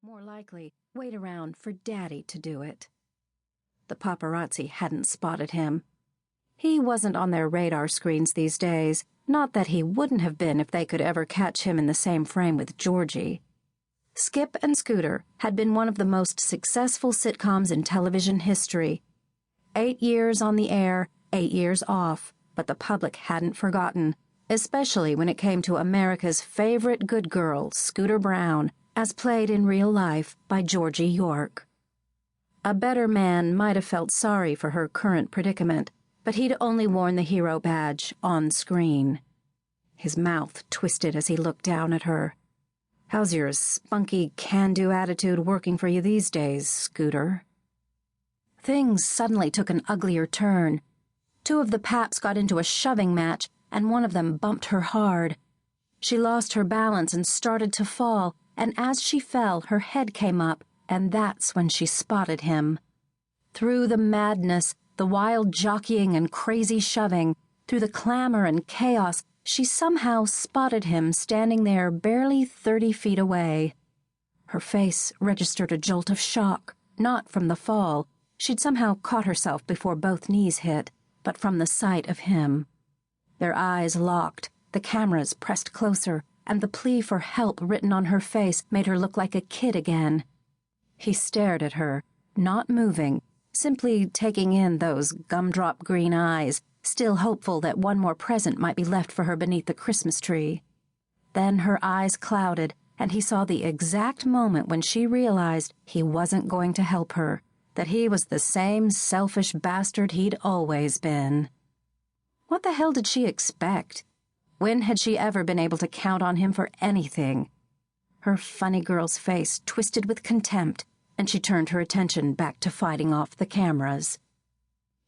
More likely, wait around for Daddy to do it. The paparazzi hadn't spotted him. He wasn't on their radar screens these days, not that he wouldn't have been if they could ever catch him in the same frame with Georgie. Skip and Scooter had been one of the most successful sitcoms in television history. 8 years on the air, 8 years off, but the public hadn't forgotten, especially when it came to America's favorite good girl, Scooter Brown, as played in real life by Georgie York. A better man might have felt sorry for her current predicament, but he'd only worn the hero badge on screen. His mouth twisted as he looked down at her. "How's your spunky, can-do attitude working for you these days, Scooter?" Things suddenly took an uglier turn. 2 of the Paps got into a shoving match, and one of them bumped her hard. She lost her balance and started to fall, and as she fell, her head came up, and that's when she spotted him. Through the madness, the wild jockeying and crazy shoving, through the clamor and chaos, she somehow spotted him standing there barely 30 feet away. Her face registered a jolt of shock, not from the fall. She'd somehow caught herself before both knees hit, but from the sight of him. Their eyes locked, the cameras pressed closer, and the plea for help written on her face made her look like a kid again. He stared at her, not moving, simply taking in those gumdrop green eyes, still hopeful that one more present might be left for her beneath the Christmas tree. Then her eyes clouded, and he saw the exact moment when she realized he wasn't going to help her, that he was the same selfish bastard he'd always been. What the hell did she expect? When had she ever been able to count on him for anything? Her funny girl's face twisted with contempt, and she turned her attention back to fighting off the cameras.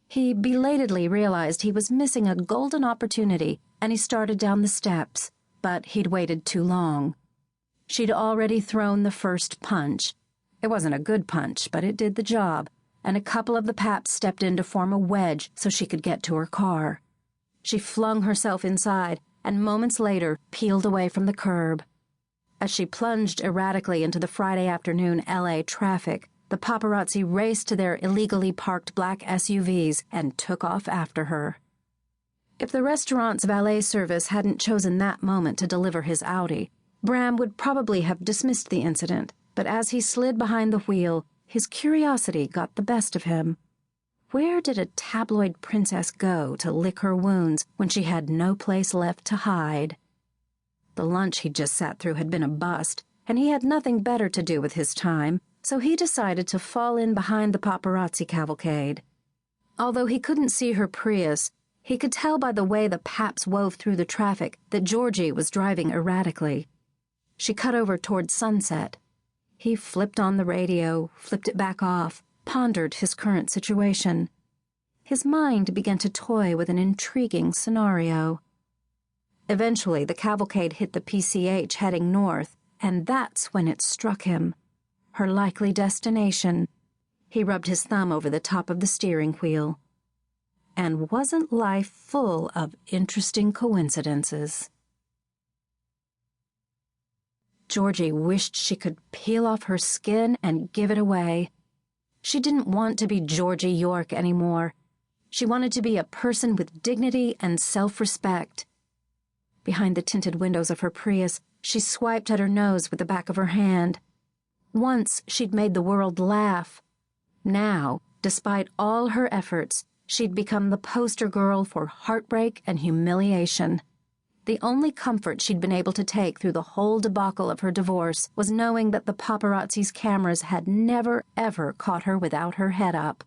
He belatedly realized he was missing a golden opportunity, and he started down the steps, but he'd waited too long. She'd already thrown the first punch. It wasn't a good punch, but it did the job, and a couple of the Paps stepped in to form a wedge so she could get to her car. She flung herself inside, and moments later peeled away from the curb. As she plunged erratically into the Friday afternoon LA traffic, the paparazzi raced to their illegally parked black SUVs and took off after her. If the restaurant's valet service hadn't chosen that moment to deliver his Audi, Bram would probably have dismissed the incident, but as he slid behind the wheel, his curiosity got the best of him. Where did a tabloid princess go to lick her wounds when she had no place left to hide? The lunch he'd just sat through had been a bust, and he had nothing better to do with his time, so he decided to fall in behind the paparazzi cavalcade. Although he couldn't see her Prius, he could tell by the way the Paps wove through the traffic that Georgie was driving erratically. She cut over toward Sunset. He flipped on the radio, flipped it back off, pondered his current situation. His mind began to toy with an intriguing scenario. Eventually, the cavalcade hit the PCH heading north, and that's when it struck him. Her likely destination. He rubbed his thumb over the top of the steering wheel. And wasn't life full of interesting coincidences? Georgie wished she could peel off her skin and give it away. She didn't want to be Georgie York anymore. She wanted to be a person with dignity and self-respect. Behind the tinted windows of her Prius, she swiped at her nose with the back of her hand. Once she'd made the world laugh. Now, despite all her efforts, she'd become the poster girl for heartbreak and humiliation. The only comfort she'd been able to take through the whole debacle of her divorce was knowing that the paparazzi's cameras had never, ever caught her without her head up.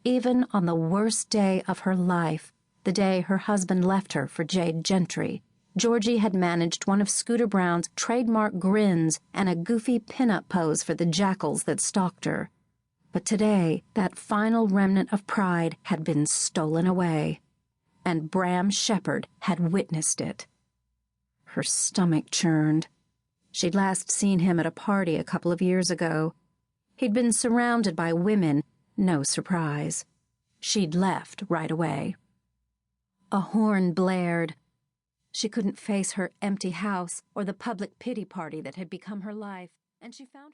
Even on the worst day of her life, the day her husband left her for Jade Gentry, Georgie had managed one of Scooter Brown's trademark grins and a goofy pin-up pose for the jackals that stalked her. But today, that final remnant of pride had been stolen away, and Bram Shepherd had witnessed it. Her stomach churned. She'd last seen him at a party a couple of years ago. He'd been surrounded by women, no surprise. She'd left right away. A horn blared. She couldn't face her empty house or the public pity party that had become her life, and she found herself